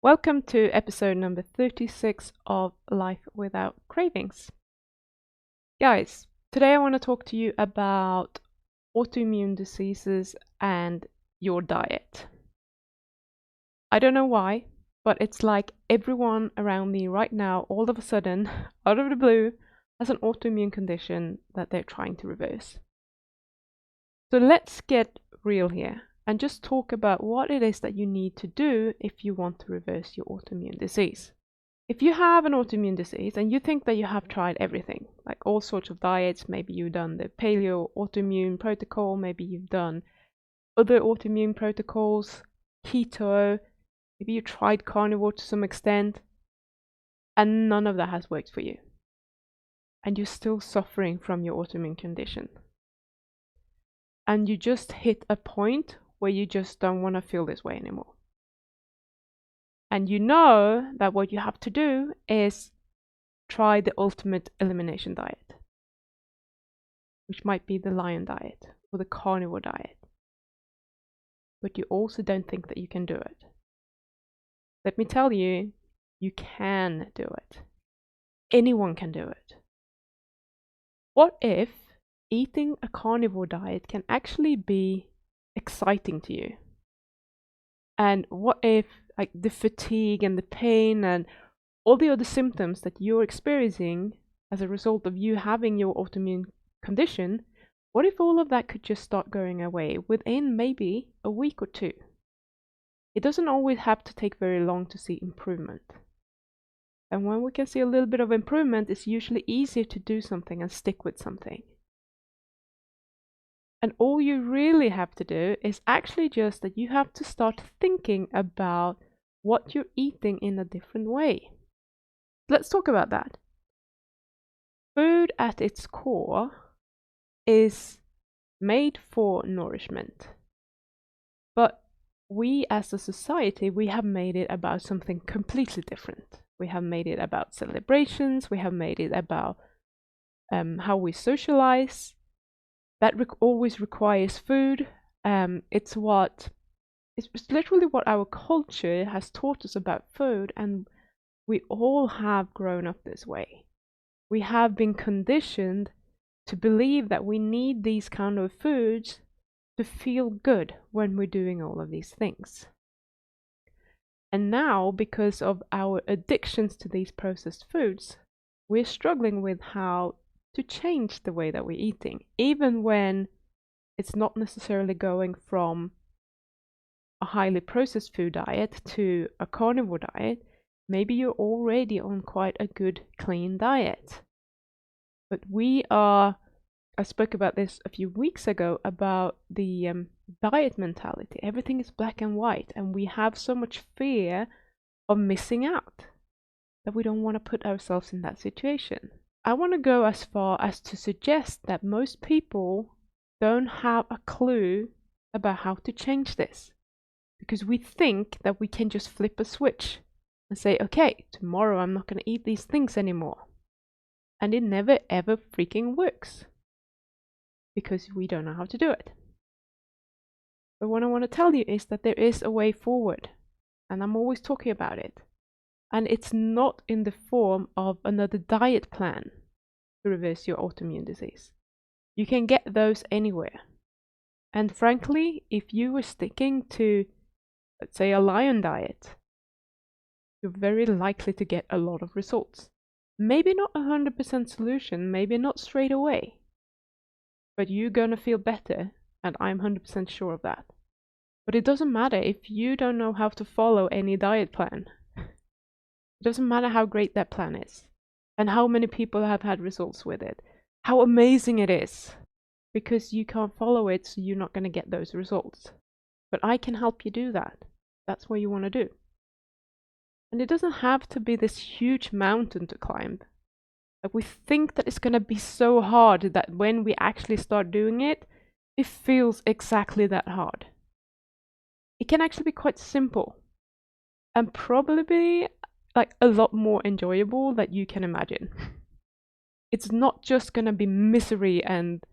Welcome to episode number 36 of Life Without Cravings. Guys, today I want to talk to you about autoimmune diseases and your diet. I don't know why, but it's like everyone around me right now, all of a sudden, out of the blue, has an autoimmune condition that they're trying to reverse. So let's get real here and just talk about what it is that you need to do if you want to reverse your autoimmune disease. If you have an autoimmune disease and you think that you have tried everything, like all sorts of diets, maybe you've done the paleo autoimmune protocol, maybe you've done other autoimmune protocols, keto, maybe you tried carnivore to some extent, and none of that has worked for you. And you're still suffering from your autoimmune condition. And you just hit a point where you just don't want to feel this way anymore. And you know that what you have to do is try the ultimate elimination diet, which might be the lion diet or the carnivore diet. But you also don't think that you can do it. Let me tell you, you can do it. Anyone can do it. What if eating a carnivore diet can actually be exciting to you? And what if like the fatigue and the pain and all the other symptoms that you're experiencing as a result of you having your autoimmune condition, what if all of that could just start going away within maybe a week or two? It doesn't always have to take very long to see improvement. And when we can see a little bit of improvement, it's usually easier to do something and stick with something. And all you really have to do is actually just that you have to start thinking about what you're eating in a different way. Let's talk about that. Food at its core is made for nourishment. But we as a society, we have made it about something completely different. We have made it about celebrations. We have made it about how we socialize. That always requires food. It's literally what our culture has taught us about food, and we all have grown up this way. We have been conditioned to believe that we need these kind of foods to feel good when we're doing all of these things. And now, because of our addictions to these processed foods, we're struggling with how to change the way that we're eating, even when it's not necessarily going from a highly processed food diet to a carnivore diet. Maybe you're already on quite a good clean diet. But I spoke about this a few weeks ago about the diet mentality. Everything is black and white, and we have so much fear of missing out that we don't want to put ourselves in that situation. I want to go as far as to suggest that most people don't have a clue about how to change this, because we think that we can just flip a switch and say, okay, tomorrow I'm not going to eat these things anymore. And it never ever freaking works, because we don't know how to do it. But what I want to tell you is that there is a way forward, and I'm always talking about it. And it's not in the form of another diet plan to reverse your autoimmune disease. You can get those anywhere. And frankly, if you were sticking to, let's say, a lion diet, you're very likely to get a lot of results. Maybe not 100% solution, maybe not straight away, but you're gonna feel better, and I'm 100% sure of that. But it doesn't matter if you don't know how to follow any diet plan. It doesn't matter how great that plan is, and how many people have had results with it, how amazing it is, because you can't follow it, so you're not going to get those results. But I can help you do that. That's what you want to do. And it doesn't have to be this huge mountain to climb. Like, we think that it's going to be so hard that when we actually start doing it, it feels exactly that hard. It can actually be quite simple, and probably like a lot more enjoyable than you can imagine. It's not just gonna be misery and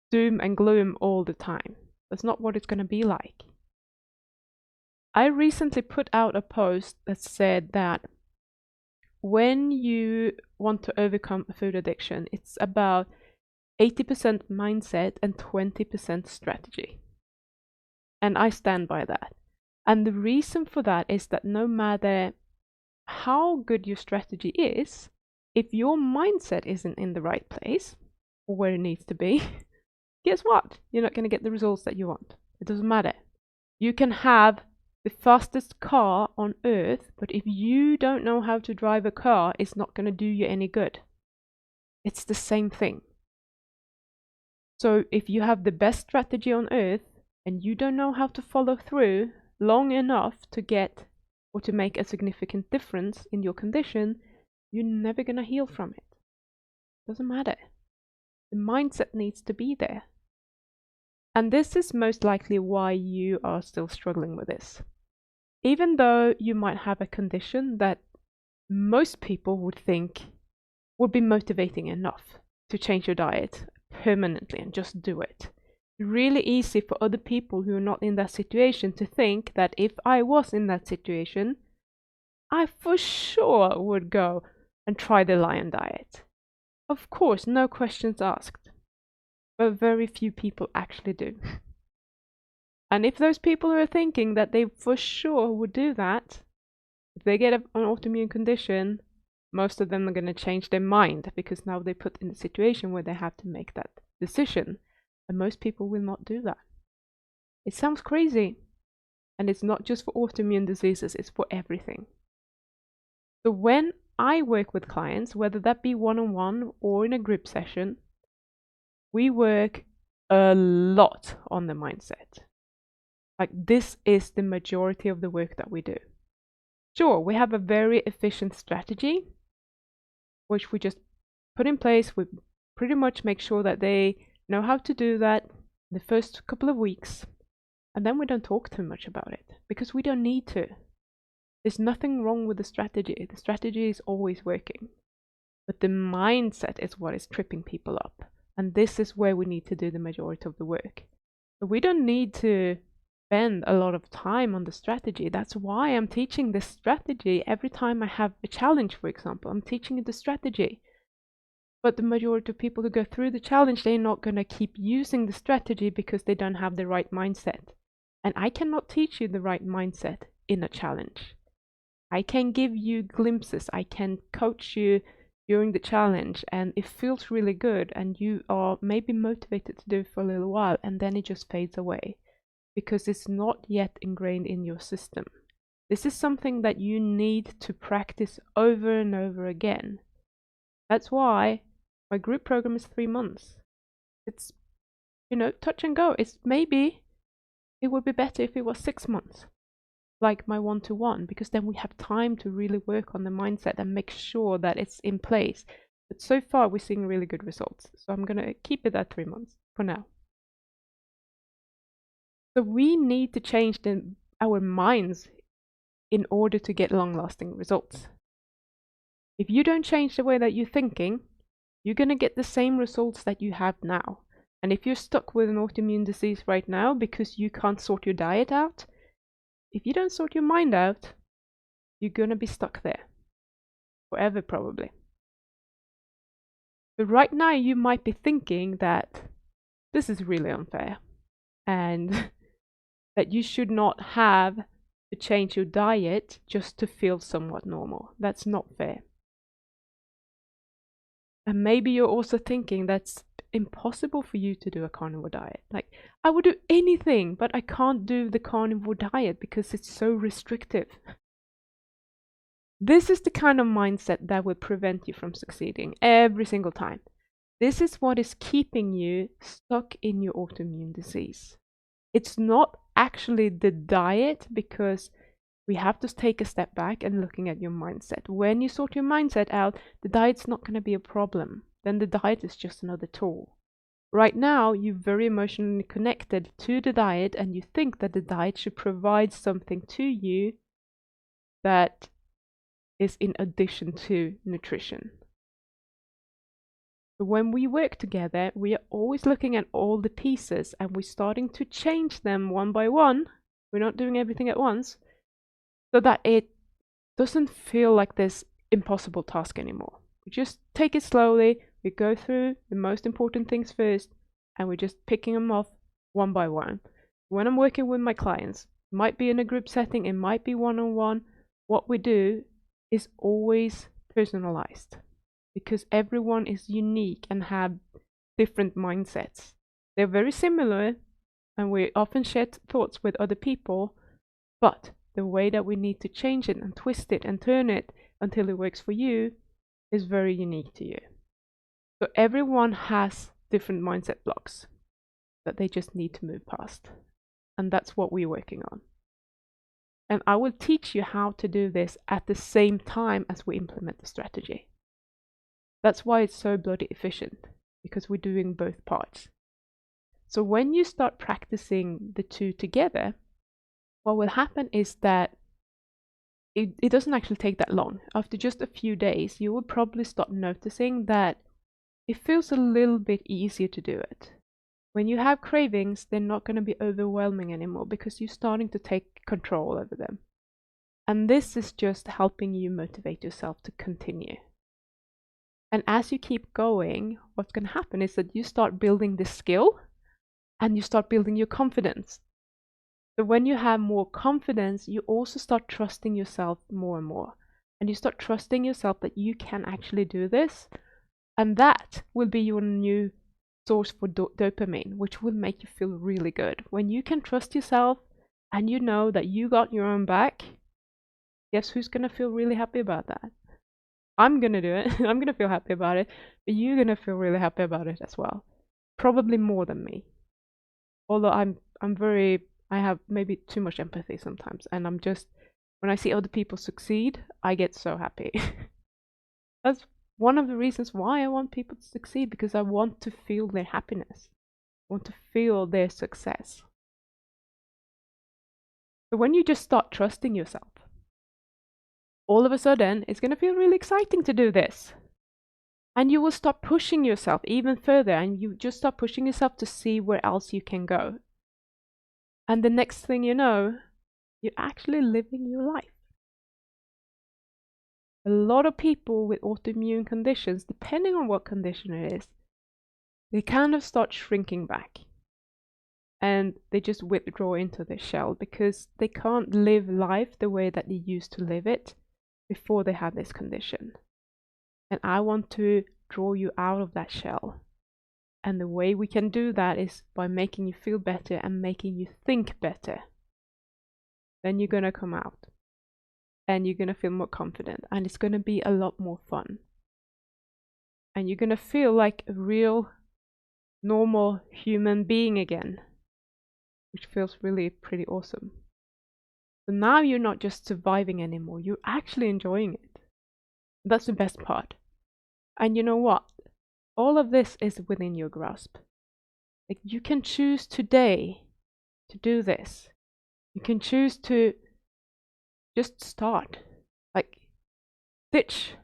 doom and gloom all the time. That's not what it's gonna be like. I recently put out a post that said that when you want to overcome a food addiction, it's about 80% mindset and 20% strategy. And I stand by that. And the reason for that is that no matter how good your strategy is, if your mindset isn't in the right place or where it needs to be, guess what? You're not going to get the results that you want. It doesn't matter. You can have the fastest car on earth, but if you don't know how to drive a car, it's not going to do you any good. It's the same thing. So if you have the best strategy on earth and you don't know how to follow through long enough to get or to make a significant difference in your condition, you're never going to heal from it. Doesn't matter. The mindset needs to be there. And this is most likely why you are still struggling with this. Even though you might have a condition that most people would think would be motivating enough to change your diet permanently and just do it. Really easy for other people who are not in that situation to think that if I was in that situation, I for sure would go and try the lion diet. Of course, no questions asked. But very few people actually do. And if those people are thinking that they for sure would do that, if they get an autoimmune condition, most of them are going to change their mind because now they're put in a situation where they have to make that decision. And most people will not do that. It sounds crazy. And it's not just for autoimmune diseases, it's for everything. So when I work with clients, whether that be one-on-one or in a group session, we work a lot on the mindset. Like, this is the majority of the work that we do. Sure, we have a very efficient strategy, which we just put in place. We pretty much make sure that they know how to do that the first couple of weeks. And then we don't talk too much about it because we don't need to. There's nothing wrong with the strategy. The strategy is always working. But the mindset is what is tripping people up. And this is where we need to do the majority of the work. So we don't need to spend a lot of time on the strategy. That's why I'm teaching this strategy every time I have a challenge, for example. I'm teaching you the strategy. But the majority of people who go through the challenge, they're not going to keep using the strategy because they don't have the right mindset. And I cannot teach you the right mindset in a challenge. I can give you glimpses. I can coach you during the challenge, and it feels really good, and you are maybe motivated to do it for a little while, and then it just fades away because it's not yet ingrained in your system. This is something that you need to practice over and over again. That's why my group program is 3 months. It's, touch and go. It's maybe it would be better if it was 6 months, like my one-to-one, because then we have time to really work on the mindset and make sure that it's in place. But so far we're seeing really good results. So I'm going to keep it at 3 months for now. So we need to change our minds in order to get long-lasting results. If you don't change the way that you're thinking, you're going to get the same results that you have now. And if you're stuck with an autoimmune disease right now because you can't sort your diet out, if you don't sort your mind out, you're going to be stuck there forever, probably. But right now you might be thinking that this is really unfair and that you should not have to change your diet just to feel somewhat normal. That's not fair. And maybe you're also thinking that's impossible for you to do a carnivore diet. Like, I would do anything, but I can't do the carnivore diet because it's so restrictive. This is the kind of mindset that will prevent you from succeeding every single time. This is what is keeping you stuck in your autoimmune disease. It's not actually the diet, because we have to take a step back and looking at your mindset. When you sort your mindset out, the diet's not going to be a problem. Then the diet is just another tool. Right now, you're very emotionally connected to the diet and you think that the diet should provide something to you that is in addition to nutrition. But when we work together, we are always looking at all the pieces and we're starting to change them one by one. We're not doing everything at once. so that it doesn't feel like this impossible task anymore. We just take it slowly, we go through the most important things first, and we're just picking them off one by one. When I'm working with my clients, it might be in a group setting, it might be one-on-one, what we do is always personalized because everyone is unique and have different mindsets. They're very similar and we often share thoughts with other people, but the way that we need to change it and twist it and turn it until it works for you is very unique to you. So everyone has different mindset blocks that they just need to move past. And that's what we're working on. And I will teach you how to do this at the same time as we implement the strategy. That's why it's so bloody efficient, because we're doing both parts. So when you start practicing the two together, what will happen is that it doesn't actually take that long. After just a few days, you will probably start noticing that it feels a little bit easier to do it. When you have cravings, they're not going to be overwhelming anymore because you're starting to take control over them. And this is just helping you motivate yourself to continue. And as you keep going, what's going to happen is that you start building this skill and you start building your confidence. So when you have more confidence, you also start trusting yourself more and more. And you start trusting yourself that you can actually do this. And that will be your new source for dopamine, which will make you feel really good. When you can trust yourself and you know that you got your own back, guess who's going to feel really happy about that? I'm going to do it. I'm going to feel happy about it. But you're going to feel really happy about it as well. Probably more than me. Although I have maybe too much empathy sometimes. And when I see other people succeed, I get so happy. That's one of the reasons why I want people to succeed, because I want to feel their happiness. I want to feel their success. So when you just start trusting yourself, all of a sudden it's going to feel really exciting to do this. And you will start pushing yourself even further, and you just start pushing yourself to see where else you can go. And the next thing you know, you're actually living your life. A lot of people with autoimmune conditions, depending on what condition it is, they kind of start shrinking back. And they just withdraw into their shell because they can't live life the way that they used to live it before they had this condition. And I want to draw you out of that shell. And the way we can do that is by making you feel better and making you think better. Then you're going to come out. And you're going to feel more confident. And it's going to be a lot more fun. And you're going to feel like a real, normal human being again. Which feels really pretty awesome. So now you're not just surviving anymore. You're actually enjoying it. That's the best part. And you know what? All of this is within your grasp. Like, you can choose today to do this. You can choose to just start. Like, ditch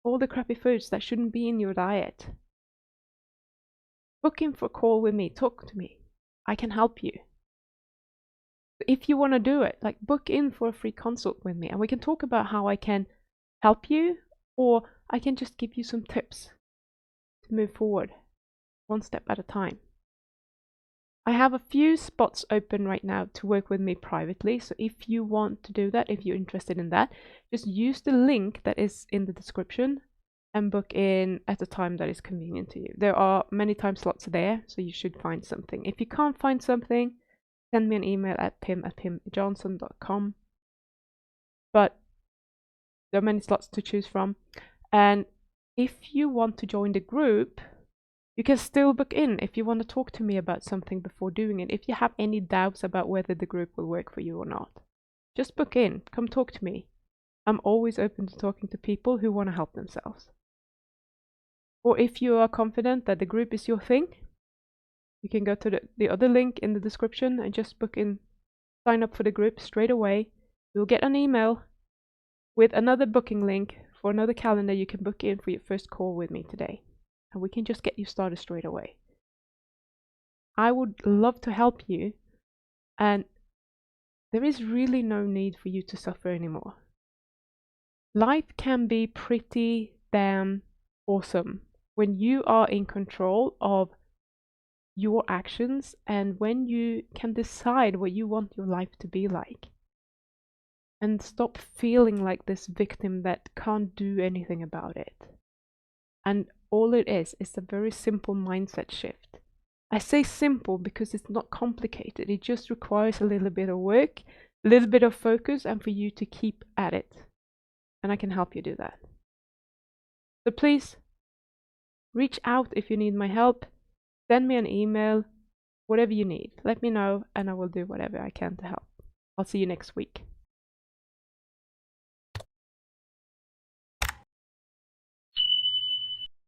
all the crappy foods that shouldn't be in your diet. Book in for a call with me. Talk to me. I can help you. If you want to do it, like, book in for a free consult with me and we can talk about how I can help you, or I can just give you some tips to move forward one step at a time. I have a few spots open right now to work with me privately, so if you want to do that, if you're interested in that, just use the link that is in the description and book in at a time that is convenient to you. There are many time slots there, so you should find something. If you can't find something, send me an email at pim@pimjohnson.com. But there are many slots to choose from. And if you want to join the group, you can still book in if you want to talk to me about something before doing it. If you have any doubts about whether the group will work for you or not, just book in. Come talk to me. I'm always open to talking to people who want to help themselves. Or if you are confident that the group is your thing, you can go to the other link in the description and just book in, sign up for the group straight away. You'll get an email with another booking link for another calendar. You can book in for your first call with me today. And we can just get you started straight away. I would love to help you. And there is really no need for you to suffer anymore. Life can be pretty damn awesome when you are in control of your actions and when you can decide what you want your life to be like. And stop feeling like this victim that can't do anything about it. And all it is a very simple mindset shift. I say simple because it's not complicated. It just requires a little bit of work, a little bit of focus, and for you to keep at it. And I can help you do that. So please, reach out if you need my help. Send me an email, whatever you need. Let me know and I will do whatever I can to help. I'll see you next week.